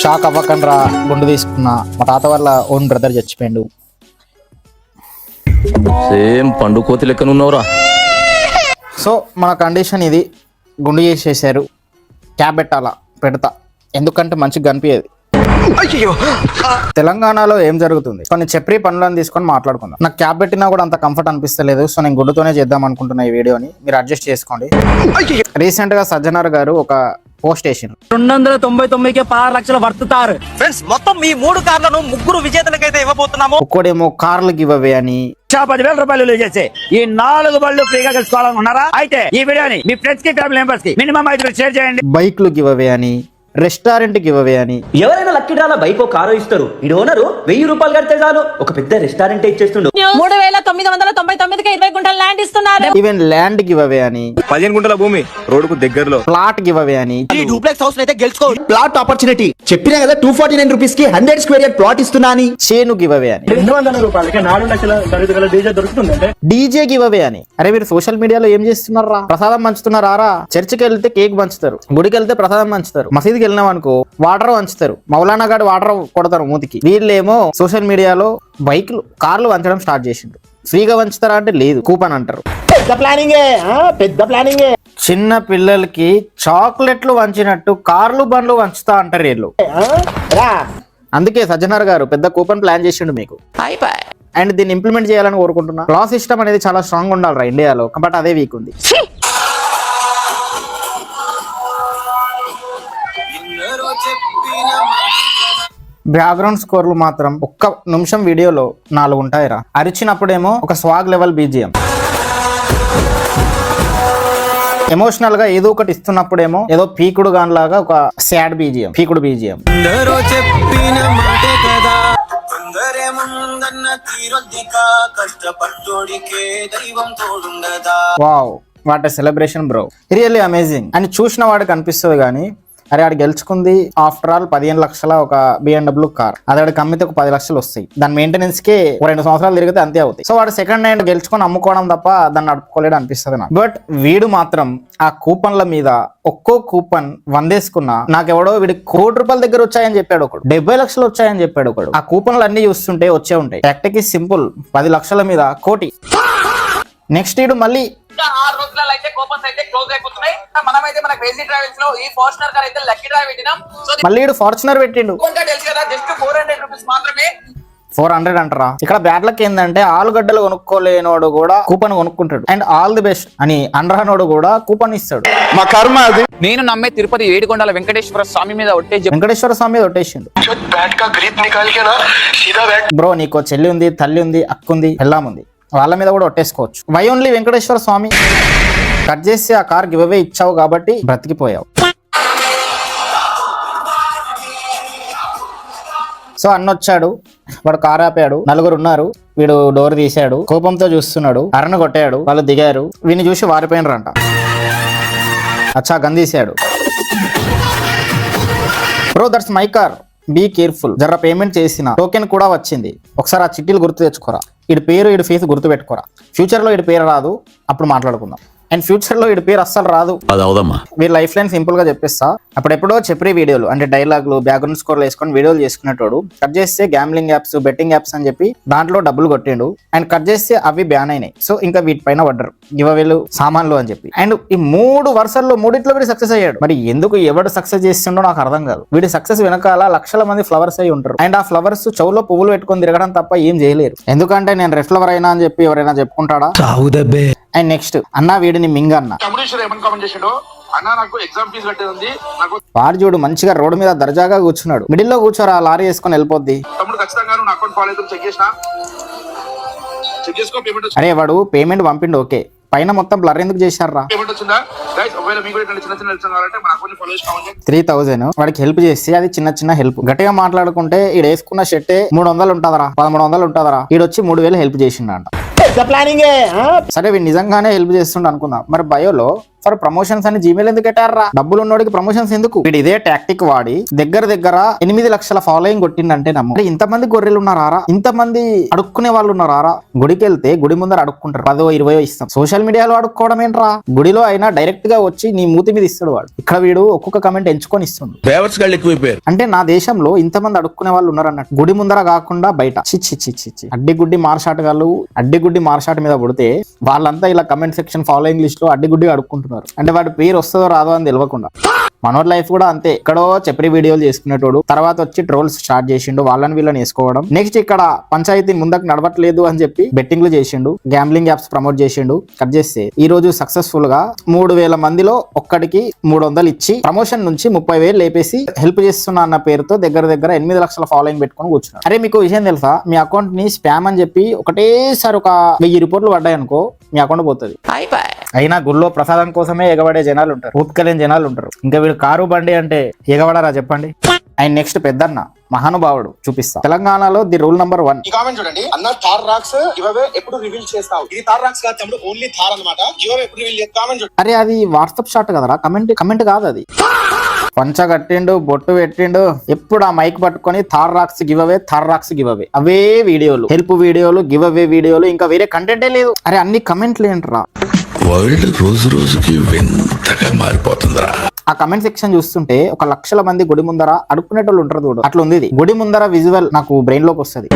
Shock అవ్వకండ్రా, గుండు తీసుకున్నా. మా తాత వాళ్ళ ఓన్ బ్రదర్ చచ్చిపోయిండు. సేమ్ పండు కోతి లెక్కనున్నావురా. సో మన కండిషన్ ఇది, గుండు చేసేసారు. క్యాబ్ పెట్టాలా, పెడతా, ఎందుకంటే మంచిగా కనిపించేది. తెలంగాణలో ఏం జరుగుతుంది, కొన్ని చెప్రీ పనులను తీసుకొని మాట్లాడుకుందాం. నాకు క్యాబ్ పెట్టినా కూడా అంత కంఫర్ట్ అనిపిస్తలేదు, సో నేను గుడ్డుతోనే చేద్దాం అనుకుంటున్నా ఈ వీడియోని. మీరు అడ్జస్ట్ చేసుకోండి. రీసెంట్ గా సజ్జనార్ గారు ఒక పోస్ట్ వేసిండ్రు. 299కే 16 లక్షలు వర్తుతారు ఫ్రెండ్స్. మొత్తం ఈ 3 కార్లను 3 విజేతలకైతే ఇవ్వబోతున్నాము. ఒక్కోడేమో కార్లు గివ్ అవే అని 10,000 రూపాయలు చేసే ఈ 4 బళ్ళు ఫ్రీగా గెలుచుకోవాలనుకున్నారా? అయితే ఈ వీడియోని మీ ఫ్రెండ్స్ కి, ఫ్యామిలీ మెంబర్స్ కి మినిమం 5 షేర్ చేయండి. బైక్లు గివ్ అవే అని, రెస్టారెంట్ గివ్ అవే అని. ఎవరైనా లక్కీ డ్రాలో బైకో కారో ఇస్తారు. ఈ ఓనరు 1000 రూపాయలు కడితే చాలు ఒక పెద్ద రెస్టారెంట్ ఇచ్చేస్తుండు. 3,999కి 20 గుంటల ల్యాండ్ ఇస్తున్నారు. ఈవెన్ ల్యాండ్ గివ్ అవే అని, 15 గుంటల భూమి రోడ్డుకు దగ్గరలో ప్లాట్ గివ్ అవే అని. ఈ డూప్లెక్స్ హౌస్ అయితే గెలుచుకో. ప్లాట్ ఆపర్చునిటీ చెప్పినా కదా, 249 రూపీస్ కి 100 స్క్వేర్ యార్డ్ ప్లాట్ ఇస్తున్నా అని. చేను గివ్ అవే అని, 200 రూపాయలకి 4 లక్షల ఖరీదు డీజే దొరుకుతుందంటే డీజే గివ్ అవే అని. అరే మీరు సోషల్ మీడియాలో ఏం చేస్తున్నారా? ప్రసాదం పంచుతున్నారా? చర్చికి వెళ్తే కేక్ పంచుతారు, గుడికి వెళ్తే ప్రసాదం పంచుతారు, మసీదుకి వెళ్ళినాం అనుకో వాటర్ పంచుతారు, మౌలానా గారు వాటర్ కొడతారు మూతికి. వీళ్ళేమో సోషల్ మీడియాలో బైక్లు, కార్లు పంచడం స్టార్ట్ చేసిండ్రు. ఫ్రీగా పంచుతారా అంటే లేదు, కూపన్ అంటారు. పెద్ద ప్లానింగే. చిన్న పిల్లలకి చాక్లెట్లు వంచినట్టు కార్లు బండ్లు వంచుతా అంటారు వీళ్ళు. అందుకే సజ్జనార్ గారు పెద్ద కూపన్ ప్లాన్ చేసిండు మీకు. అండ్ దీన్ని ఇంప్లిమెంట్ చేయాలని కోరుకుంటున్నా. లా సిస్టమ్ అనేది చాలా స్ట్రాంగ్ ఉండాలిరా ఇండియాలో, బట్ అదే వీక్ ఉంది. బ్యాక్గ్రౌండ్ స్కోర్లు మాత్రం ఒక్క నిమిషం వీడియోలో 4 ఉంటాయిరా. అరిచినప్పుడేమో ఒక స్వాగ్ లెవెల్ బీజిఎం, ఎమోషనల్ గా ఏదో ఒకటి ఇస్తున్నప్పుడేమో ఏదో పీకుడు గాన్ లాగా ఒక సాడ్ బీజిఎం, పీకుడు BGM. Wow, what a celebration bro, really amazing అని చూసిన వాడికి అనిపిస్తుంది. కానీ అరే ఆడు గెలుచుకుంది ఆఫ్టర్ ఆల్ 15 లక్షల ఒక BMW కార్. అది ఆడికి అమ్మితే ఒక 10 లక్షలు వస్తాయి. దాని మెయింటెనెన్స్ కి 2 సంవత్సరాలు తిరిగితే అంతే అవుతాయి. సో వాడు సెకండ్ హ్యాండ్ గెలుచుకొని అమ్ముకోవడం తప్ప దాన్ని నడుపుకోలేడు అనిపిస్తుంది నాకు. బట్ వీడు మాత్రం ఆ కూపన్ల మీద ఒక్కో కూపన్ 100 వేసుకున్నా నాకెవడో వీడికి ₹1 కోటి దగ్గర వచ్చాయని చెప్పాడు ఒకడు, 70 లక్షలు వచ్చాయని చెప్పాడు ఒకడు. ఆ కూపన్లు అన్ని చూస్తుంటే వచ్చే ఉంటాయి. టాక్టిక్ ఇస్ సింపుల్, 10 లక్షల మీద ₹1 కోటి. నెక్స్ట్ వీడు మళ్ళీ 6 రోజులలో అయితే కూపన్స్ అయితే క్లోజ్ అయిపోతున్నాయి. మనమైతే మన క్రేజీ ట్రావెల్స్ లో ఈ ఫార్చునర్ కార్ అయితే లక్కీ డ్రైవ్ పెట్టినాం. సో మళ్ళీ వీడు ఫార్చునర్ పెట్టిండు. తెలుసు కదా, జస్ట్ 400 రూపీస్ మాత్రమే. 400 అంటారా? ఇక్కడ బ్యాడ్ లక్ ఏంటంటే ఆలుగడ్డలు కొనుక్కోలేనోడు కూడా కూపన్ కొనుక్కుంటాడు. అండ్ ఆల్ ది బెస్ట్ అని అనరానోడు కూడా కూపన్ ఇస్తాడు. మా కర్మ అది. నేను నమ్మే తిరుపతి ఏడుకొండల వెంకటేశ్వర స్వామి మీద వెంకటేశ్వర స్వామి మీద ఒట్టేసిండు. బ్రో నీకో చెల్లి ఉంది, తల్లి ఉంది, అక్కుంది, పెళ్ళాం ఉంది, వాళ్ళ మీద కూడా ఒట్టేసుకోవచ్చు. Why only Venkateswara Swamy? Cut చేసి ఆ కార్ గివ్ అవే ఇచ్చావు కాబట్టి బ్రతికిపోయావు. సో అన్నొచ్చాడు, వాడు కార్ ఆపాడు, 4 ఉన్నారు. వీడు డోర్ తీశాడు, కోపంతో చూస్తున్నాడు, అరణ కొట్టాడు, వాళ్ళు దిగారు. వీడిని చూసి వారిపోయినరంట. అచ్చా గన్ తీశాడు. Bro that's my car, be careful. జర పేమెంట్ చేసిన టోకెన్ కూడా వచ్చింది, ఒకసారి ఆ చిట్టీలు గుర్తు తెచ్చుకోరా. ఇడి పేరు ఇడి ఫేస్ గుర్తు పెట్టుకోరా. ఫ్యూచర్ లో ఇడి పేరు రాదు, అప్పుడు మాట్లాడుకుందాం. అండ్ ఫ్యూచర్ లో ఇడి పేరు అస్సలు రాదు. వీరి లైఫ్ లైన్ సింపుల్ గా చెప్పేస్తా. అప్పుడెప్పుడో చెప్పే వీడియోలు అంటే డైలాగులు, బ్యాక్గ్రౌండ్ స్కోర్లు వేసుకొని వీడియోలు చేసుకునేటోడు కట్ చేస్తే గ్యాంబ్లింగ్ యాప్స్, బెట్టింగ్ యాప్స్ అని చెప్పి దాంట్లో డబ్బులు కొట్టిండు. అండ్ కట్ చేస్తే అవి బ్యాన్ అయినాయి. సో ఇంకా వీటిపైన పడ్డరు గివ్ సామాన్లు అని చెప్పి. అండ్ ఈ 3 వరుసల్లో 3 వీడు సక్సెస్ అయ్యాడు. మరి ఎందుకు ఎవడు సక్సెస్ చేస్తుండో నాకు అర్థం కాదు. వీడి సక్సెస్ వెనకాల లక్షల మంది ఫ్లవర్స్ అయి ఉంటారు. అండ్ ఆ ఫ్లవర్స్ చెవులో పువ్వులు పెట్టుకొని తిరగడం తప్ప ఏం చేయలేరు. ఎందుకంటే నేను రెడ్ ఫ్లవర్ అయినా అని చెప్పి ఎవరైనా చెప్పుకుంటాడా? అండ్ నెక్స్ట్ అన్న వీడిని మింగ అన్న వాడు చూడు మంచిగా రోడ్డు మీద దర్జాగా కూర్చున్నాడు. మిడిల్ లో కూర్చోరా, లారీ వేసుకొని వెళ్ళిపోద్ది. అరే వాడు పేమెంట్ పంపిండు, ఓకే, పైన మొత్తం బ్లర్ ఎందుకు చేశారా? 3000 వాడికి హెల్ప్ చేస్తే అది చిన్న చిన్న హెల్ప్. గట్టిగా మాట్లాడుకుంటే ఈడు వేసుకున్న షర్టే 300 ఉంటుందరా, 1300 ఉంటుందరా. ఈడొచ్చి 3000 హెల్ప్ చేసిండ అంట. సరే వీడు నిజంగానే హెల్ప్ చేస్తుండ అనుకుందాం. మరి బయోలో ఫర్ ప్రమోషన్స్ అని జీమెయిల్ ఎందుకు పెట్టారా? డబ్బులు ఉన్నోడికి ప్రమోషన్స్ ఎందుకు? వీడు ఇదే టాక్టిక్ వాడి దగ్గర 8 లక్షల ఫాలోయింగ్ కొట్టిందంటే నమ్ము. ఇంతమంది గొర్రెలు ఉన్నారా? ఇంతమంది అడుక్కునే వాళ్ళు ఉన్నారా? గుడికి వెళ్తే గుడి ముందర అడుక్కుంటారు, 10-20 ఇస్తాం. సోషల్ మీడియాలో అడుక్కోవడం ఏంట్రా? గుడిలో అయినా డైరెక్ట్ గా వచ్చి నీ మూతి మీద ఇస్తాడు వాడు. ఇక్కడ వీడు ఒక్కొక్క కమెంట్ ఎంచుకొని ఇస్తుండు. అంటే నా దేశంలో ఇంతమంది అడుక్కునే వాళ్ళు ఉన్నారు అన్నట్టు. గుడి ముందర కాకుండా బయట. చిచ్చి అడ్డిగుడ్డి మార్షాట్ మీద పుడితే వాళ్ళంతా ఇలా కమెంట్ సెక్షన్ ఫాలోయింగ్ లిస్ట్ లో అడ్డిగుడ్డిగా అడుక్కుంటున్నారు. అంటే వాడి పేరు వస్తుందో రాదో అని తెలియకుండా. మనోర్ లైఫ్ కూడా అంతే. ఇక్కడో చెప్పరి వీడియోలు చేసుకునేటోడు, తర్వాత వచ్చి ట్రోల్స్ స్టార్ట్ చేసిండు, వాళ్ళని వీళ్ళని వేసుకోవడం. నెక్స్ట్ ఇక్కడ పంచాయతీ ముందుకు నడవట్లేదు అని చెప్పి బెట్టింగ్లు చేసిండు, గ్యాంబ్లింగ్ యాప్స్ ప్రమోట్ చేసిండు. కట్ చేస్తే ఈ రోజు సక్సెస్ఫుల్ గా 3000 మందిలో ఒక్కడికి 300 ఇచ్చి ప్రమోషన్ నుంచి 30,000 లేపేసి హెల్ప్ చేస్తున్నా అన్న పేరుతో దగ్గర 8 లక్షల ఫాలోయింగ్ పెట్టుకొని కూర్చున్నారు. అరే మీకు విషయం తెలుసా? మీ అకౌంట్ ని స్పామ్ అని చెప్పి ఒకటేసారి ఒక 1000 రిపోర్ట్లు పడ్డాయి అనుకో, మీ అకౌంట్ పోతుంది. అయినా గుళ్ళో ప్రసాదం కోసమే ఎగబడే జనాలు ఉంటారు, ఊపుకలేని జనాలు ఉంటారు. ఇంకా వీడు కారు బండి అంటే ఎగబడరా చెప్పండి? అండ్ నెక్స్ట్ పెద్దన్న మహానుభావుడు చూపిస్తా. తెలంగాణలో ది రూల్ నంబర్ 1. ఈ కామెంట్ చూడండి. అన్న థార్ రాక్స్ గివ్అవే ఎప్పుడు రివీల్ చేస్తావు? ఇది థార్ రాక్స్ కాదు తమ్ముడు, ఓన్లీ థార్ అన్నమాట. గివ్అవే ఎప్పుడు రివీల్ చేస్తావు? కామెంట్ చూడండి. అరే అది వాట్సాప్ షాట్ కదరా, కమెంట్ కాదు అది. పంచ కట్టిండు, బొట్టు పెట్టిండు, ఎప్పుడు ఆ మైక్ పట్టుకొని థార్ రాక్స్ గివ్ అవే అవే వీడియోలు, హెల్ప్ వీడియోలు, గివ్ అవే వీడియోలు, ఇంకా వేరే కంటెంటే లేదు. అరే అన్ని కమెంట్లు ఏంట్రా? వరల్డ్ రోజుకి వింతగా మారిపోతుందిరా. ఆ కమెంట్ సెక్షన్ చూస్తుంటే 1 లక్షల మంది గుడి ముందర అడుక్కునేటోళ్ళు ఉంటారు చూడు, అట్లా ఉంది ఇది. గుడి ముందర విజువల్ నాకు బ్రెయిన్ లోకి వస్తుంది.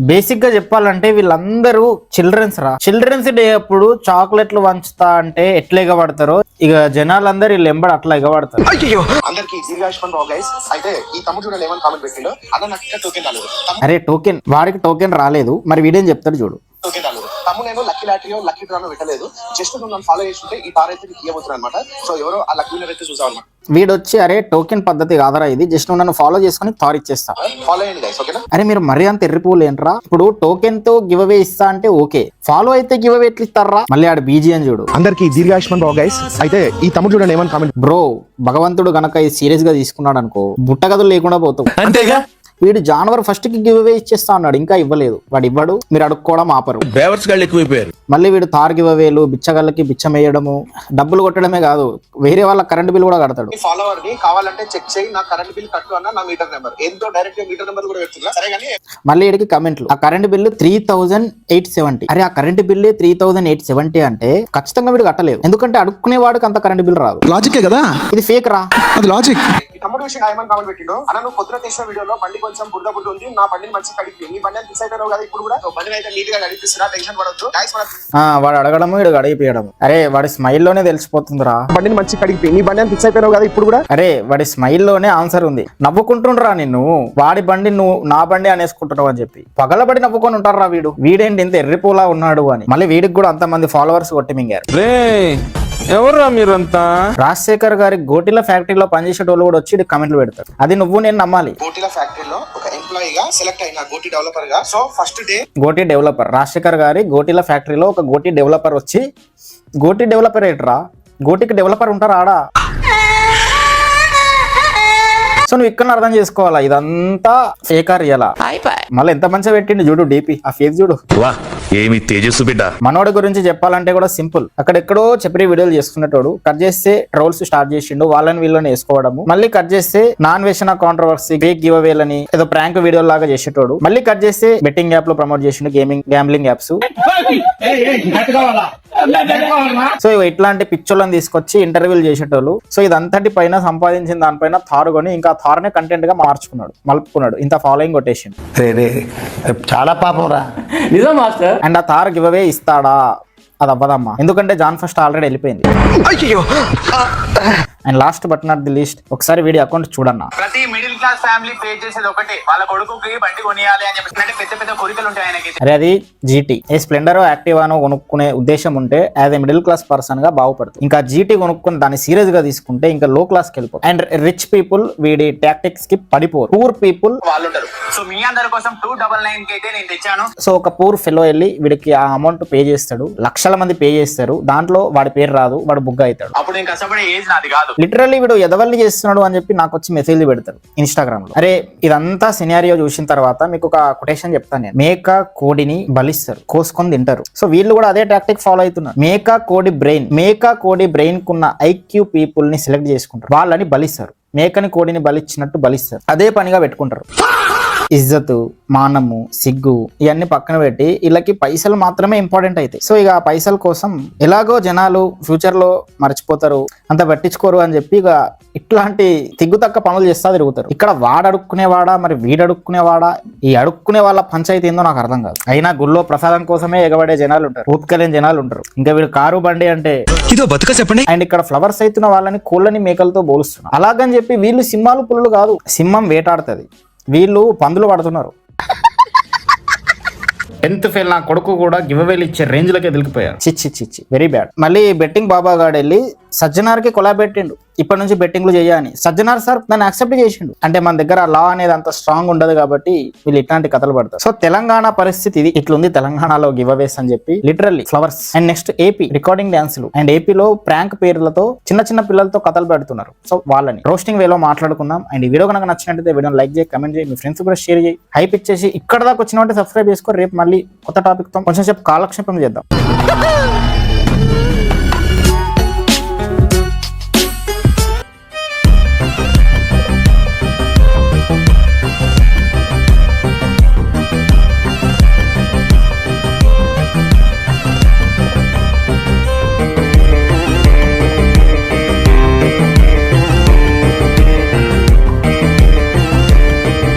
బేసిక్ గా చెప్పాలంటే వీళ్ళందరూ చిల్డ్రన్స్ డే అప్పుడు చాక్లెట్లు వంచుతా అంటే ఎట్లా ఎగబడతారో ఇక జనాలందరూ వీళ్ళు ఎంబడి అట్లా ఎగబడతారు. అందరికి అయితే ఈ తమ్ముడు చూడండి ఏమని కామెంట్ పెట్టిండో. అన్న నాకు ఇంకా టోకెన్ రాలేదు. అరే వాడికి టోకెన్ రాలేదు, మరి వీడేం చెప్తాడు చూడు. టోకెన్ రాలేదు. తమ్ముడు నేను లక్కీ లాటరీయో లక్కీ డ్రానో పెట్టలేదు, జస్ట్ నువ్వు నన్ను ఫాలో చేస్తుంటే ఈ తార్ అయితే నీకు ఇవ్వబోతున్నాను అనమాట. సో ఎవరో ఆ లక్కీ విన్నర్ అయితే చూసావు అనమాట. వీడొచ్చి అరే టోకెన్ పద్ధతి కాదరా ఇది, జస్ట్ నువ్వు నన్ను ఫాలో చేసుకుని తార్ ఇచ్చేస్తా. ఫాలో అయ్యండి గైస్, ఓకేనా? అరే మీరు మరీ అంత ఎర్రిపోలు ఏంట్రా? ఇప్పుడు టోకెన్ తో గివ్ అవే ఇస్తా అంటే ఓకే, ఫాలో అయితే గివ్ అవే ఎట్లా ఇస్తారా? మళ్ళీ ఆడ బీజీ అని చూడు. అందరికి దీర్ఘాయుష్మాన్ రావు గైస్. అయితే ఈ తమ్ముడు చూడండి ఏమని కామెంట్. బ్రో భగవంతుడు గనక ఇది సీరియస్ గా తీసుకున్నాడు అనుకో, బుట్టగదులు లేకుండా పోతావు. అంతేగా. వీడు జానవర్ ఫస్ట్ కి గివ్ అవే ఇచ్చేస్తా అన్నాడు, ఇంకా ఇవ్వలేదు. వాడు ఇవ్వడు, మీరు అడుక్కోవడం ఆపరు. బేవర్స్ గాళ్ళు ఎక్కువైపోయారు. మళ్ళీ వీడు తార్ గివ్ అవేలు, బిచ్చగాళ్ళకి బిచ్చం వేయడము, డబ్బులు కొట్టడమే కాదు, వేరే వాళ్ళ కరెంట్ బిల్ కూడా కడతాడు. ఫాలోవర్ ని కావాలంటే చెక్ చేయి, నా కరెంట్ బిల్ కట్టు అన్న, నా మీటర్ నెంబర్ ఎంతో డైరెక్ట్ మీటర్ నెంబర్ కూడా పెడుతున్నా. సరే కానీ మళ్ళీ వీడికి కమెంట్లు, ఆ కరెంట్ బిల్లు 3870. అరే ఆ కరెంట్ బిల్లు 3870 అంటే ఖచ్చితంగా వీడు కట్టలేదు, ఎందుకంటే అడుక్కునే వాడికి అంత కరెంట్ బిల్ రాదు. లాజికే కదా, ఇది ఫేక్ రా, అది లాజిక్. తమ్ముడు విషయం ఏమని కామెంట్ పెట్టిండో. అన్న నువ్వు పొద్దున చేసిన వీడియోలో బండి కొంచెం బురద ఉంది, నా బండిని మంచి కడిపి, నీ బండి ఫిక్స్ అయిపోయావు కదా, ఇప్పుడు కూడా బండిని అయితే నీట్ గా కడిపిస్తున్నా, టెన్షన్ పడొద్దు. వాడు అడగడము వీడు అడిగిపోయడం. అరే వాడి స్మైల్ లోనే తెలిసిపోతుందిరా, బండిని మంచి కడిపి, నీ బండి ఫిక్స్ అయిపోయావు కదా, ఇప్పుడు కూడా. అరే వాడి స్మైల్ లోనే ఆన్సర్ ఉంది. నవ్వుకుంటుండ్రా నిన్ను, వాడి బండి నువ్వు నా బండి అనేసుకుంటున్నావు అని చెప్పి పగలబడి నవ్వుకొని ఉంటారా. వీడేంటి ఇంత ఎర్రిపోలా ఉన్నాడు అని. మళ్ళీ వీడికి కూడా అంతమంది ఫాలోవర్స్ కొట్టి మింగారు. ఎవర్రా మీరంతా? రాజశేఖర్ గారి గోటిల ఫ్యాక్టరీలో పనిచేసేటోళ్ళు కూడా వచ్చి కమెంట్లు పెడతారు. అది నువ్వు నేను నమ్మాలి. గోటిల ఫ్యాక్టరీలో ఒక ఎంప్లాయీ గా సెలెక్ట్ అయిన గోటి డెవలపర్ గా. సో ఫస్ట్ డే గోటి డెవలపర్, రాజశేఖర్ గారి గోటిల ఫ్యాక్టరీలో ఒక గోటి డెవలపర్ వచ్చి, గోటి డెవలపర్ ఏంట్రా? గోటికి డెవలపర్ ఉంటారా ఆడా? సో నువ్వు ఇక్కడ అర్థం చేసుకోవాలా, ఇదంతా ఫేకా రియలా? మళ్ళీ ఎంత మంచిగా పెట్టిండు చూడు డీపీ, ఆ ఫేస్ చూడు. ఏమి తేజస్సు బిడ్డ. మనోడి గురించి చెప్పాలంటే కూడా సింపుల్. అక్కడెక్కడో చెప్పి వీడియోలు చేసుకునేటోడు, కట్ చేస్తే ట్రోల్స్ స్టార్ట్ చేసిండు, వాళ్ళని వీళ్ళని వేసుకోవడము. మళ్ళీ కట్ చేస్తే నాన్ వేసిన కాంట్రవర్సీ, ఫేక్ గివ్ అవేలని ఏదో ప్రాంక్ వీడియో లాగా చేసేటోడు. మళ్ళీ కట్ చేస్తే బెట్టింగ్ యాప్ లో ప్రమోట్ చేసిండు, గ్యాంబ్లింగ్ యాప్స్. సో ఇట్లాంటి పిక్చర్లను తీసుకొచ్చి ఇంటర్వ్యూలు చేసేటోళ్ళు. సో ఇదంతటి పైన సంపాదించిన దానిపైన థార్ కొని ఇంకా థార్నే కంటెంట్ గా మార్చుకున్నాడు, మలుపుకున్నాడు, ఇంత ఫాలోయింగ్ కొట్టేసిండు. చాలా పాపం రా నిజం మాస్టర్. అండ్ ఆ థార్ గివ్ అవే ఇస్తాడా? అది అవ్వదమ్మా, ఎందుకంటే జాన్ ఫస్ట్ ఆల్రెడీ వెళ్ళిపోయింది. And last but not the least, ఒకసారి వీడియో అకౌంట్ చూడన్నా. ప్రతి మిడిల్ క్లాస్ ఫ్యామిలీ ఫేస్ చేసేది ఒకటే, వాళ్ళ కొడుకుకి బండి కొనియాలి అని చెప్పి, అంటే పెద్ద పెద్ద కోరికలు ఉంటాయి ఆయనకి. అరే అది జీటీ, ఏ స్ప్లెండర్ యాక్టివానో కొనుక్కునే ఉద్దేశం ఉంటే as a middle class person గా బాగుపడుతుంది. ఇంకా జీటీ కొనుక్కుని దాన్ని సీరియస్ గా తీసుకుంటే ఇంకా లో క్లాస్ కి వెళ్ళిపోతుంది. అండ్ రిచ్ పీపుల్ వీడి టాక్టిక్స్ కి పడిపోరు, పూర్ పీపుల్ వాళ్ళు ఉంటారు. సో మీ అందరి కోసం 299 కి అయితే నేను తెచ్చాను. సో ఒక పూర్ ఫెలో వెళ్ళి వీడికి ఆ అమౌంట్ పే చేస్తాడు, లక్షల మంది పే చేస్తారు, దాంట్లో వాడి పేరు రాదు, వాడు బుగ్గ అవుతాడు. అప్పుడు నేను కష్టపడే ఏజ్ నాది కాదు. లిటరల్లీ వీడు ఎదవల్ని చేస్తున్నాడు అని చెప్పి నాకు వచ్చి మెసేజ్ పెడతారు ఇన్స్టా ఇన్స్టాగ్రామ్ లో. అరే ఇదంతా సినారియో చూసిన తర్వాత మీకు ఒక కొటేషన్ చెప్తాను నేను. మేక కోడిని బలిస్తారు, కోసుకొని తింటారు. సో వీళ్ళు కూడా అదే టాక్టిక్ ఫాలో అవుతున్నారు. మేక కోడి బ్రెయిన్ కున్న ఐక్యూ పీపుల్ ని సెలెక్ట్ చేసుకుంటారు, వాళ్ళని బలిస్తారు. మేకని కోడిని బలిచ్చినట్టు బలిస్తారు, అదే పనిగా పెట్టుకుంటారు. ఇజ్జతు, మానము, సిగ్గు ఇవన్నీ పక్కన పెట్టి వీళ్ళకి పైసలు మాత్రమే ఇంపార్టెంట్ అవుతాయి. సో ఇక పైసల కోసం ఎలాగో జనాలు ఫ్యూచర్ లో మర్చిపోతారు, అంత పట్టించుకోరు అని చెప్పి ఇక ఇట్లాంటి తిగ్గుతక్క పనులు చేస్తా తిరుగుతారు. ఇక్కడ వాడు అడుక్కునేవాడా మరి వీడు అడుక్కునేవాడా, ఈ అడుక్కునే వాళ్ళ పంచాయతీ ఏందో నాకు అర్థం కాదు. అయినా గుళ్ళో ప్రసాదం కోసమే ఎగబడే జనాలు ఉంటారు, ఊపుకెళ్ళిన జనాలు ఉంటారు. ఇంకా వీడు కారు బండి అంటే ఇదో బతుక చెప్పండి. అండ్ ఇక్కడ ఫ్లవర్స్ అవుతున్న వాళ్ళని కోళ్ళని మేకలతో పోలుస్తున్నారు. అలాగని చెప్పి వీళ్ళు సింహాలు పుల్లు కాదు, సింహం వేటాడుతుంది, వీళ్ళు పందులు పడుతున్నారు. 10th ఫెయిల్ నా కొడుకు కూడా గివ్ అవేలు ఇచ్చే రేంజ్ లకే దిలికిపోయారు. చిచ్చి వెరీ బ్యాడ్. మళ్ళీ బెట్టింగ్ బాబా గాడు వెళ్ళి సజ్జనార్కి కొలాబ్ పెట్టిండు, ఇప్పటి నుంచి బెట్టింగ్లు చేయని. సజ్జనార్ సార్ దాన్ని యాక్సెప్ట్ చేసిండు. అంటే మన దగ్గర లా అనేది అంత స్ట్రాంగ్ ఉండదు కాబట్టి వీళ్ళు ఇట్లాంటి కథలు పడతారు. సో తెలంగాణ పరిస్థితి ఇది, ఇట్లుంది తెలంగాణలో గివ్ అవేస్ అని చెప్పి literally flowers. And next AP recording డాన్సులు, అండ్ ఏపీలో ప్రాంక్ పేర్లతో చిన్న పిల్లలతో కథలు పెడుతున్నారు. సో వాళ్ళని రోస్టింగ్ వేలో మాట్లాడుకుందాం. అండ్ ఈ వీడియో కనుక నచ్చినట్టయితే వీడియోని లైక్ చేయి, కమెంట్ చేయి, మీ ఫ్రెండ్స్ కూడా షేర్ చేయి, హైప్ ఇచ్చేసి ఇక్కడ దాకా వచ్చిన సబ్స్క్రైబ్ చేసుకో. రేపు మళ్ళీ కొత్త టాపిక్ తో కొంచెం సేపు కాలక్షేపం చేద్దాం.